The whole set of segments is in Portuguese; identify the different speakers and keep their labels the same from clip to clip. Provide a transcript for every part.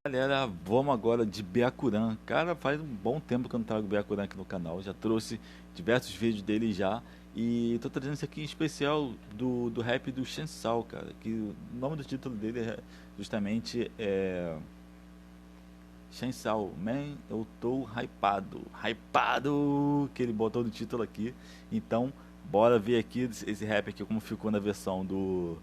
Speaker 1: Galera, vamos agora de Byakuran. Cara, faz um bom tempo que eu não trago Byakuran aqui no canal. Já trouxe diversos vídeos dele já. E tô trazendo esse aqui em especial do rap do Shensal, cara. Que o nome do título dele é justamente Shensal, Man, eu tô hypado. Hypado! Que ele botou no título aqui. Então, bora ver aqui esse rap aqui como ficou na versão do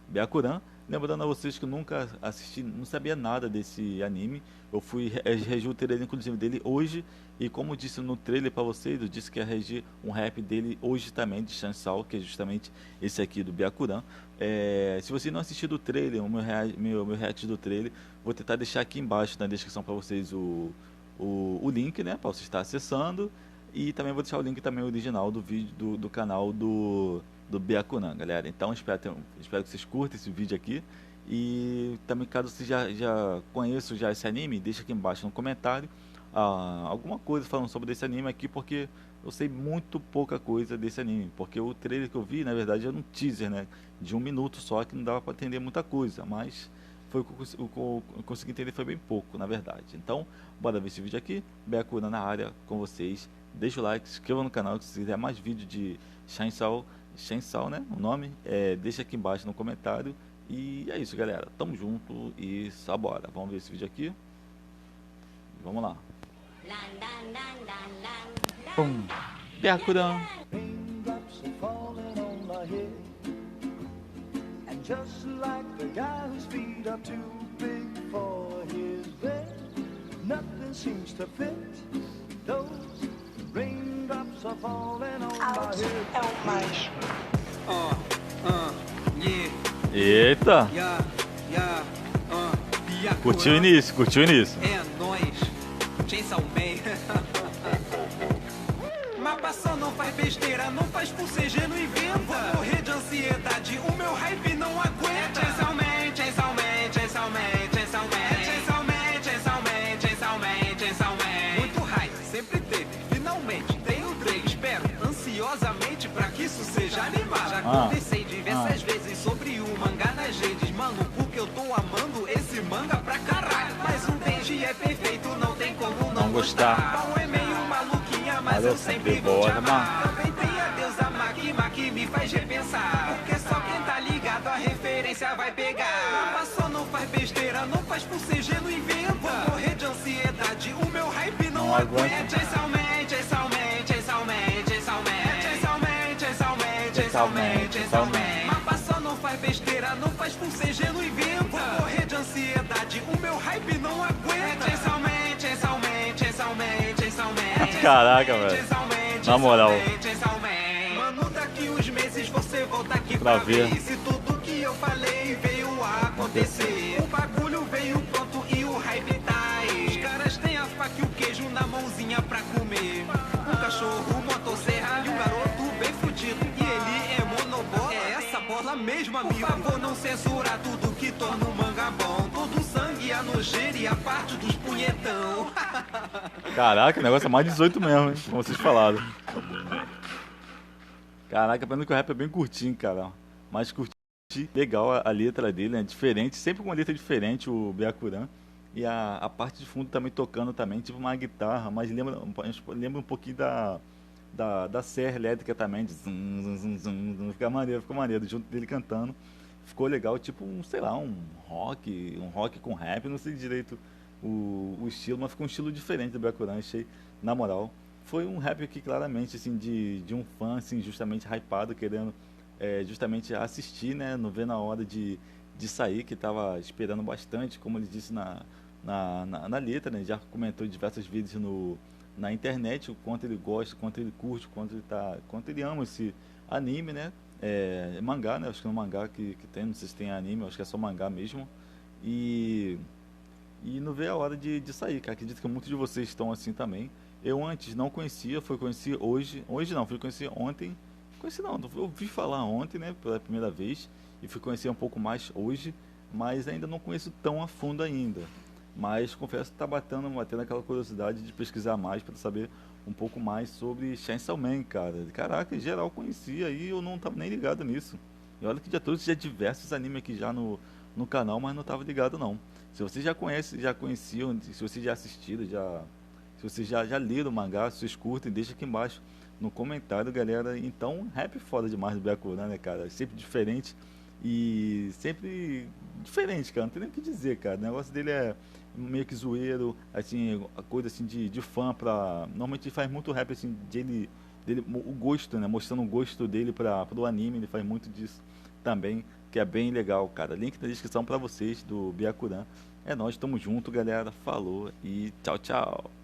Speaker 1: Byakuran. Lembrando a vocês que eu nunca assisti, não sabia nada desse anime. Eu fui reagir o trailer inclusive dele hoje. E como eu disse no trailer pra vocês, eu disse que ia reagir um rap dele hoje também, de Chansal, que é justamente esse aqui do Byakuran. Se você não assistiu o trailer, meu react do trailer, vou tentar deixar aqui embaixo na descrição pra vocês o link, né, pra você estar acessando. E também vou deixar o link também original do vídeo do canal do Byakuran, galera. Então espero que vocês curtam esse vídeo aqui. E também caso você já conheça já esse anime, deixa aqui embaixo no comentário alguma coisa falando sobre esse anime aqui, porque eu sei muito pouca coisa desse anime. Porque o trailer que eu vi, na verdade, era um teaser, né? De 1 minuto só, que não dava para entender muita coisa. Mas foi o que eu consegui entender foi bem pouco, na verdade. Então, bora ver esse vídeo aqui. Byakuran na área com vocês. Deixa o like, se inscreva no canal se quiser mais vídeo de Chainsaw, né? O nome. Deixa aqui embaixo no comentário. E é isso, galera. Tamo junto e só bora. Vamos ver esse vídeo aqui. Vamos lá. Pum. Byakuran.
Speaker 2: Raindrops are falling on my head, and just like the guy whose feet are too big for his bed, nothing seems to fit. Those raindrops are falling on my head.
Speaker 3: É o mais.
Speaker 1: Eita! Curtiu o início, curtiu o início.
Speaker 4: É nóis, Chainsaw Man. Mas passou, não faz besteira, não faz por CG, não inventa. Vou morrer de ansiedade, o meu hype não aguenta. Chainsaw Man, Chainsaw Man, Chainsaw Man, Chainsaw Man, Chainsaw Man, Chainsaw Man, Chainsaw Man, Chainsaw Man. Muito hype, sempre teve, finalmente tem o 3. Espero ansiosamente pra que isso seja animado. Já conversei diversas vezes sobre o mangá nas redes, mano, porque eu tô amando esse manga pra caralho. Mas o Denji é perfeito, não tem como não gostar. Pau é meio maluquinha, mas eu sempre vou te amar. Também tem a deusa Makima que me faz repensar, porque só quem tá ligado a referência vai pegar. Mas só não faz besteira, não faz por CG, não inventa. Vou morrer de ansiedade, o meu hype não aguenta. Chainsaw Man, Chainsaw Man, Chainsaw Man, Chainsaw Man, Chainsaw Man, Chainsaw Man, Chainsaw Man, Chainsaw Man. Mas só não faz besteira, não faz por CG, não inventa. Vou morrer de ansiedade, o meu hype não aguenta. Chainsaw Man, Chainsaw Man, Chainsaw Man, Chainsaw Man.
Speaker 1: Caraca, velho. Na moral.
Speaker 4: Mano, daqui uns meses você volta aqui
Speaker 1: Pra
Speaker 4: pra
Speaker 1: ver.
Speaker 4: ver se tudo que eu falei veio a acontecer. O bagulho veio pronto e o hype tá aí. Os caras têm a faca e o queijo na mãozinha pra comer. Um cachorro, motosserra e um garoto bem fudido. E ele é monobó. É essa bola mesmo, amigo. Por favor, não censura tudo que torna o manga bom. Todo o sangue, a nojeira e a parte dos punhetão.
Speaker 1: Caraca, o negócio é mais 18 mesmo, hein? Como vocês falaram. Caraca, pena que o rap é bem curtinho, cara. Mas curti legal a letra dele, é diferente, sempre com uma letra diferente o Byakuran. E a parte de fundo também tocando também, tipo uma guitarra, mas lembra um pouquinho da serra elétrica também, de zum, zum, zum, zum, zum. Ficou maneiro, junto dele cantando. Ficou legal, tipo sei lá, um rock com rap, não sei direito o estilo, mas ficou um estilo diferente do Byakuran, achei, na moral. Foi um rap aqui claramente, assim, de um fã, assim, justamente hypado, querendo justamente assistir, né, não vendo a hora de sair, que tava esperando bastante, como ele disse na letra, né, já comentou em diversos vídeos na internet, o quanto ele gosta, o quanto ele curte, o quanto ele ama esse anime, né, mangá, né, acho que é um mangá que tem, não sei se tem anime, acho que é só mangá mesmo, e não vê a hora de sair, cara. Acredito que muitos de vocês estão assim também. Eu antes não conhecia, fui conhecer hoje. Hoje não, fui conhecer ontem. Conheci não, eu ouvi falar ontem, né, pela primeira vez. E fui conhecer um pouco mais hoje, mas ainda não conheço tão a fundo ainda. Mas confesso que tá batendo aquela curiosidade de pesquisar mais para saber um pouco mais sobre Chainsaw Man, cara. Caraca, em geral conhecia e eu não tava nem ligado nisso. E olha que já trouxe já diversos animes aqui já no no canal, mas não tava ligado não. Se você já conhece, já conheciam, se você já assistiram, se vocês já leram o mangá, se vocês curtem, deixa aqui embaixo no comentário, galera. Então, rap foda demais do Byakuran, né, cara? Sempre diferente e sempre diferente, cara. Não tem nem o que dizer, cara. O negócio dele é meio que zoeiro, assim, a coisa assim de fã pra... Normalmente ele faz muito rap, assim, dele, o gosto, né? Mostrando o gosto dele pro anime, ele faz muito disso também, que é bem legal, cara. Link na descrição pra vocês do Byakuran. É nóis, tamo junto, galera. Falou e tchau, tchau.